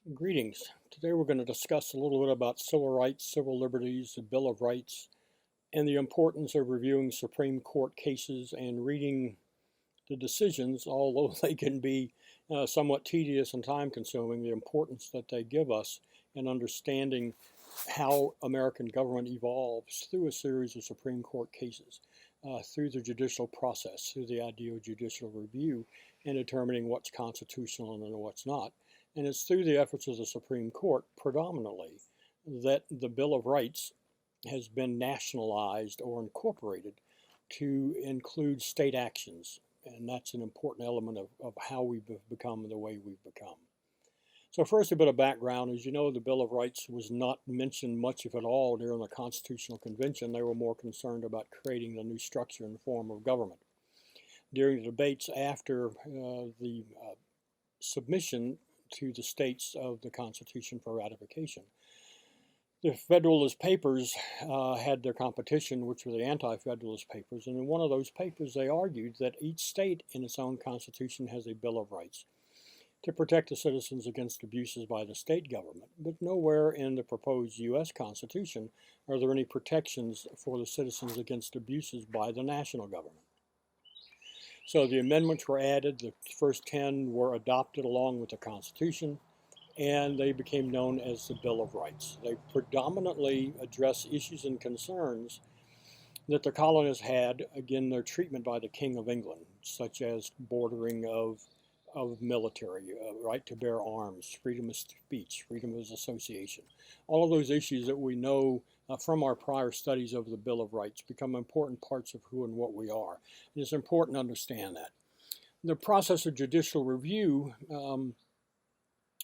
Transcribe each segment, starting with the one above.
Greetings. Today we're going to discuss a little bit about civil rights, civil liberties, the Bill of Rights, and the importance of reviewing Supreme Court cases and reading the decisions, although they can be somewhat tedious and time consuming, the importance that they give us in understanding how American government evolves through a series of Supreme Court cases, through the judicial process, through the idea of judicial review, and determining what's constitutional and what's not. And it's through the efforts of the Supreme Court predominantly that the Bill of Rights has been nationalized or incorporated to include state actions. And that's an important element of how we've become the way we've become. So first, a bit of background. As you know, the Bill of Rights was not mentioned much, if at all, during the Constitutional Convention. They were more concerned about creating the new structure and form of government. During the debates after the submission to the states of the Constitution for ratification, the Federalist Papers had their competition, which were the Anti-Federalist Papers, and in one of those papers they argued that each state in its own constitution has a Bill of Rights to protect the citizens against abuses by the state government, but nowhere in the proposed U.S. Constitution are there any protections for the citizens against abuses by the national government. So the amendments were added, the first 10 were adopted along with the Constitution, and they became known as the Bill of Rights. They predominantly address issues and concerns that the colonists had, again, their treatment by the King of England, such as bordering of military, right to bear arms, freedom of speech, freedom of association. All of those issues that we know from our prior studies of the Bill of Rights become important parts of who and what we are. And it's important to understand that. The process of judicial review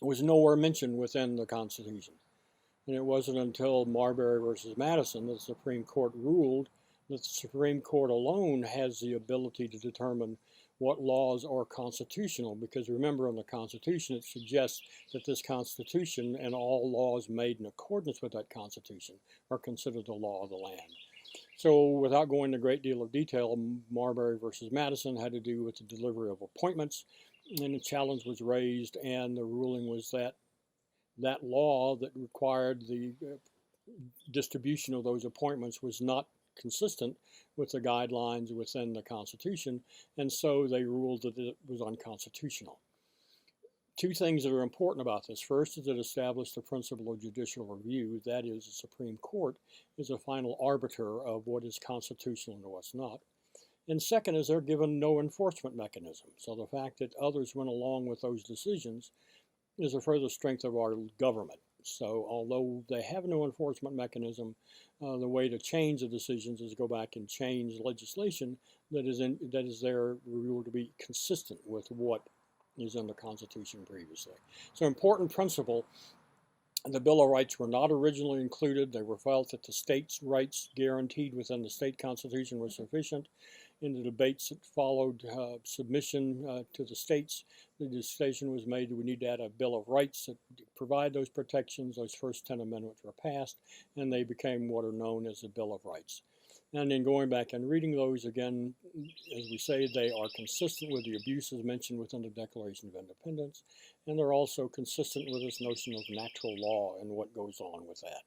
was nowhere mentioned within the Constitution. And it wasn't until Marbury versus Madison that the Supreme Court ruled that the Supreme Court alone has the ability to determine what laws are constitutional, because remember, in the Constitution it suggests that this Constitution and all laws made in accordance with that Constitution are considered the law of the land. So without going into a great deal of detail, Marbury versus Madison had to do with the delivery of appointments, and a challenge was raised, and the ruling was that that law that required the distribution of those appointments was not consistent with the guidelines within the Constitution, and so they ruled that it was unconstitutional. Two things that are important about this. First is it established the principle of judicial review. That is, the Supreme Court is a final arbiter of what is constitutional and what's not. And second is they're given no enforcement mechanism. So the fact that others went along with those decisions is a further strength of our government. So although they have no enforcement mechanism, the way to change the decisions is to go back and change legislation that is there ruled to be consistent with what is in the Constitution previously. So important principle. The Bill of Rights were not originally included. They were felt that the states' rights guaranteed within the state constitution were sufficient. In the debates that followed submission to the states, the decision was made that we need to add a Bill of Rights that provide those protections. Those first 10 amendments were passed, and they became what are known as the Bill of Rights. And then going back and reading those again, as we say, they are consistent with the abuses mentioned within the Declaration of Independence, and they're also consistent with this notion of natural law and what goes on with that.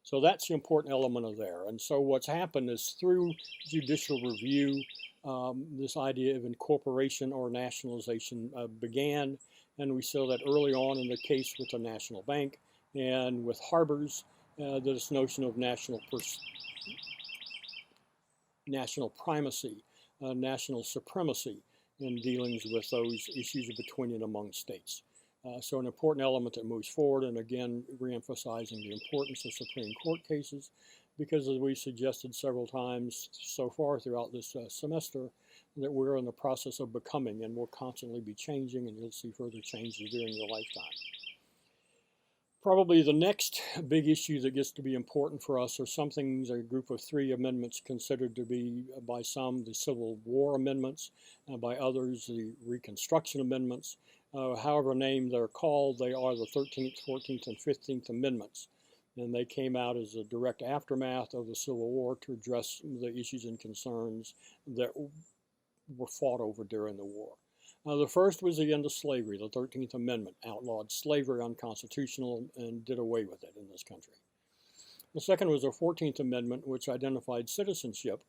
So that's the important element of there. And so what's happened is through judicial review, this idea of incorporation or nationalization began, and we saw that early on in the case with the National Bank and with harbors, this notion of national primacy, national supremacy in dealings with those issues between and among states. So an important element that moves forward, and again, reemphasizing the importance of Supreme Court cases, because as we suggested several times so far throughout this semester, that we're in the process of becoming, and we'll constantly be changing, and you'll see further changes during your lifetime. Probably the next big issue that gets to be important for us are some things, a group of 3 amendments considered to be, by some, the Civil War amendments, by others, the Reconstruction amendments. However named they're called, they are the 13th, 14th, and 15th amendments. And they came out as a direct aftermath of the Civil War to address the issues and concerns that were fought over during the war. The first was the end of slavery. The 13th Amendment outlawed slavery, unconstitutional, and did away with it in this country. The second was the 14th Amendment, which identified citizenship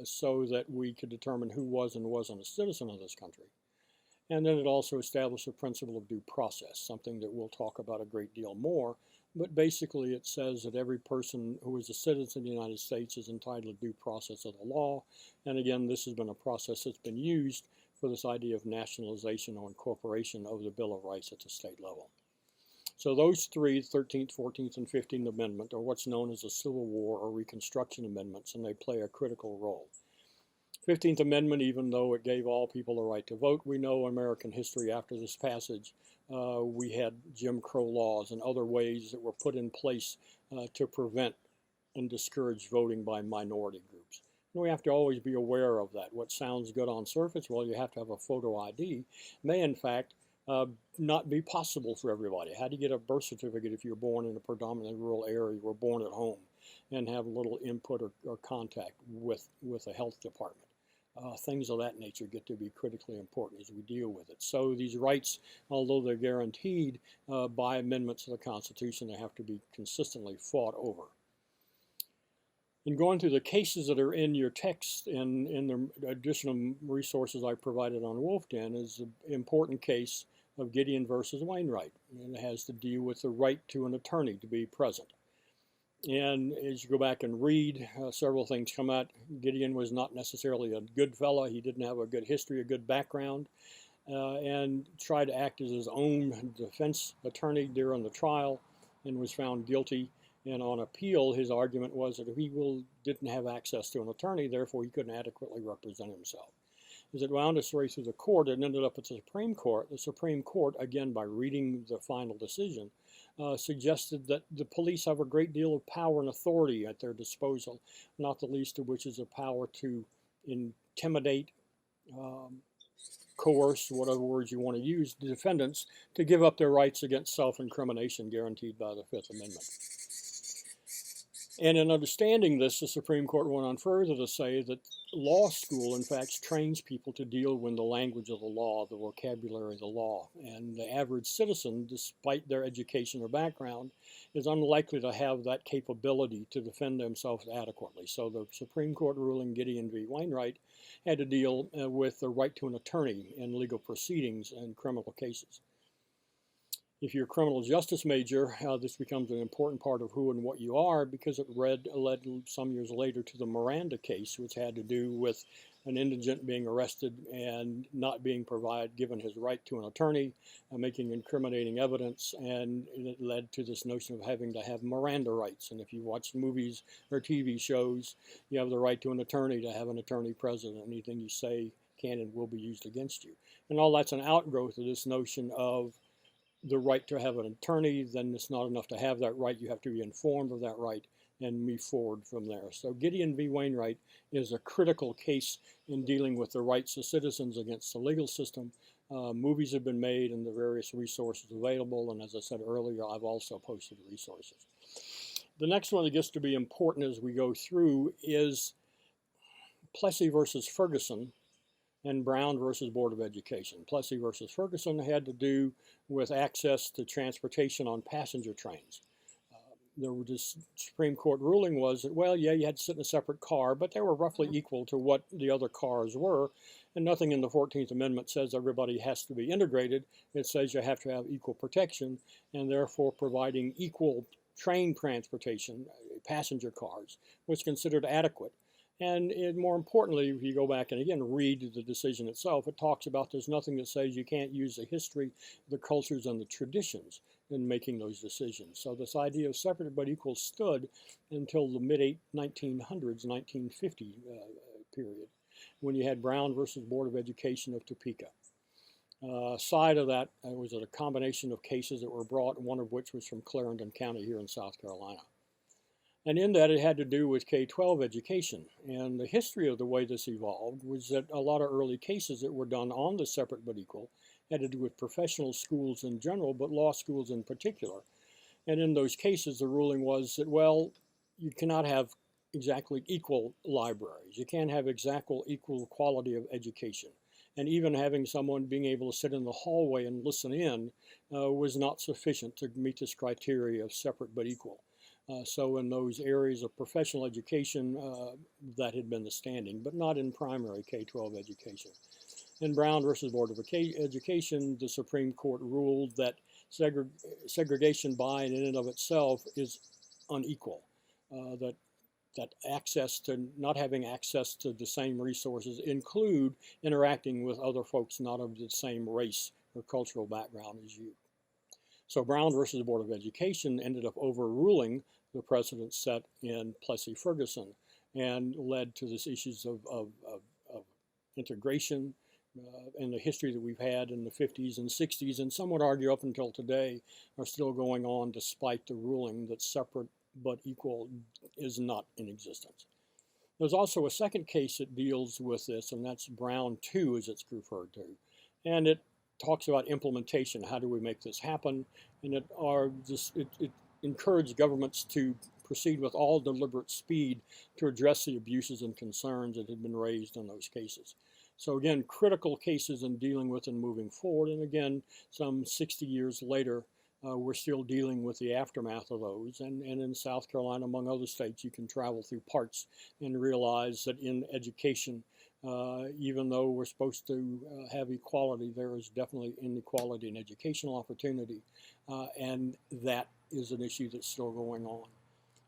so that we could determine who was and wasn't a citizen of this country. And then it also established the principle of due process, something that we'll talk about a great deal more. But basically it says that every person who is a citizen of the United States is entitled to due process of the law. And again, this has been a process that's been used for this idea of nationalization or incorporation of the Bill of Rights at the state level. So those three, 13th, 14th, and 15th Amendment, are what's known as the Civil War or Reconstruction Amendments, and they play a critical role. 15th Amendment, even though it gave all people the right to vote, we know in American history after this passage, we had Jim Crow laws and other ways that were put in place to prevent and discourage voting by minority groups. And we have to always be aware of that. What sounds good on surface, well, you have to have a photo ID, may in fact not be possible for everybody. How do you get a birth certificate if you're born in a predominantly rural area, you were born at home, and have little input or contact with a health department? Things of that nature get to be critically important as we deal with it. So these rights, although they're guaranteed by amendments to the Constitution, they have to be consistently fought over. In going through the cases that are in your text and in the additional resources I provided on Wolf Den is an important case of Gideon versus Wainwright. And it has to deal with the right to an attorney to be present. And as you go back and read, several things come out. Gideon was not necessarily a good fellow. He didn't have a good history, a good background, and tried to act as his own defense attorney during the trial and was found guilty. And on appeal, his argument was that he didn't have access to an attorney, therefore he couldn't adequately represent himself. As it wound its way through the court, it ended up at the Supreme Court. The Supreme Court, again, by reading the final decision, suggested that the police have a great deal of power and authority at their disposal, not the least of which is the power to intimidate, coerce, whatever words you want to use, the defendants to give up their rights against self-incrimination guaranteed by the Fifth Amendment. And in understanding this, the Supreme Court went on further to say that law school, in fact, trains people to deal with the language of the law, the vocabulary of the law. And the average citizen, despite their education or background, is unlikely to have that capability to defend themselves adequately. So the Supreme Court ruling Gideon v. Wainwright had to deal with the right to an attorney in legal proceedings and criminal cases. If you're a criminal justice major, this becomes an important part of who and what you are because it led some years later to the Miranda case, which had to do with an indigent being arrested and not being given his right to an attorney, making incriminating evidence, and it led to this notion of having to have Miranda rights. And if you watch movies or TV shows, you have the right to an attorney, to have an attorney present. Anything you say can and will be used against you. And all that's an outgrowth of this notion of the right to have an attorney. Then it's not enough to have that right. You have to be informed of that right and move forward from there. So Gideon v. Wainwright is a critical case in dealing with the rights of citizens against the legal system. Movies have been made and the various resources available. And as I said earlier, I've also posted resources. The next one that gets to be important as we go through is Plessy versus Ferguson and Brown versus Board of Education. Plessy versus Ferguson had to do with access to transportation on passenger trains. The Supreme Court ruling was that, well, yeah, you had to sit in a separate car, but they were roughly equal to what the other cars were. And nothing in the 14th Amendment says everybody has to be integrated. It says you have to have equal protection, and therefore providing equal train transportation, passenger cars, was considered adequate. And more importantly, if you go back and again read the decision itself, it talks about there's nothing that says you can't use the history, the cultures, and the traditions in making those decisions. So this idea of separate but equal stood until the mid-1900s, 1950 period, when you had Brown versus Board of Education of Topeka. Side of that was a combination of cases that were brought, one of which was from Clarendon County here in South Carolina. And in that, it had to do with K-12 education. And the history of the way this evolved was that a lot of early cases that were done on the separate but equal had to do with professional schools in general, but law schools in particular. And in those cases, the ruling was that, well, you cannot have exactly equal libraries. You can't have exactly equal quality of education. And even having someone being able to sit in the hallway and listen in was not sufficient to meet this criteria of separate but equal. So in those areas of professional education, that had been the standing, but not in primary K-12 education. In Brown versus Board of Education, the Supreme Court ruled that segregation by and in and of itself is unequal, that access to not having access to the same resources include interacting with other folks not of the same race or cultural background as you. So Brown versus the Board of Education ended up overruling the precedent set in Plessy Ferguson and led to this issues of integration and the history that we've had in the 50s and 60s, and some would argue up until today, are still going on despite the ruling that separate but equal is not in existence. There's also a second case that deals with this, and that's Brown 2, as it's referred to. And it talks about implementation. How do we make this happen? And it encouraged governments to proceed with all deliberate speed to address the abuses and concerns that had been raised in those cases. So again, critical cases in dealing with and moving forward. And again, some 60 years later, we're still dealing with the aftermath of those. And in South Carolina, among other states, you can travel through parts and realize that in education, even though we're supposed to have equality, there is definitely inequality in educational opportunity. And that is an issue that's still going on.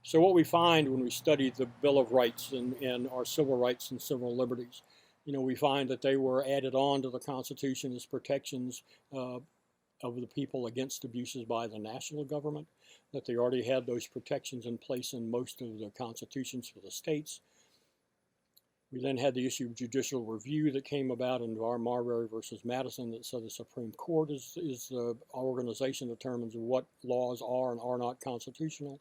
So what we find when we study the Bill of Rights and our civil rights and civil liberties, we find that they were added on to the Constitution as protections of the people against abuses by the national government, that they already had those protections in place in most of the constitutions for the states. We then had the issue of judicial review that came about in Marbury versus Madison that said the Supreme Court is our organization that determines what laws are and are not constitutional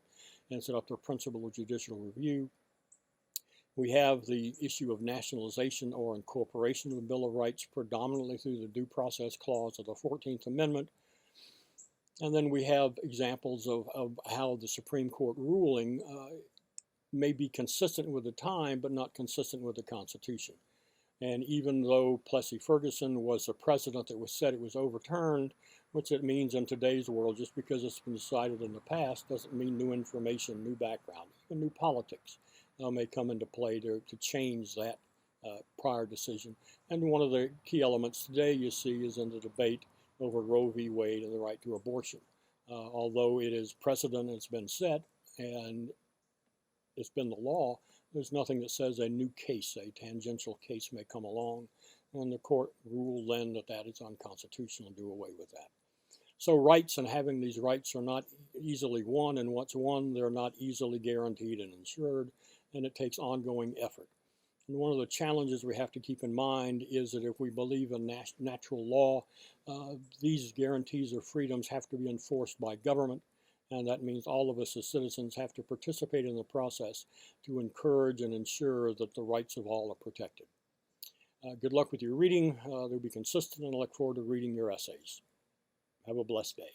and set up the principle of judicial review. We have the issue of nationalization or incorporation of the Bill of Rights predominantly through the Due Process Clause of the 14th Amendment. And then we have examples of how the Supreme Court ruling may be consistent with the time, but not consistent with the Constitution. And even though Plessy Ferguson was a precedent that was said it was overturned, which it means in today's world, just because it's been decided in the past doesn't mean new information, new background, even new politics may come into play to change that prior decision. And one of the key elements today you see is in the debate over Roe v. Wade and the right to abortion. Although it is precedent, it's been set, and it's been the law, there's nothing that says a new case, a tangential case may come along, and the court ruled then that that is unconstitutional and do away with that. So rights and having these rights are not easily won, and once won, they're not easily guaranteed and ensured, and it takes ongoing effort. And one of the challenges we have to keep in mind is that if we believe in natural law, these guarantees or freedoms have to be enforced by government, and that means all of us as citizens have to participate in the process to encourage and ensure that the rights of all are protected. Good luck with your reading. They'll be consistent, and I look forward to reading your essays. Have a blessed day.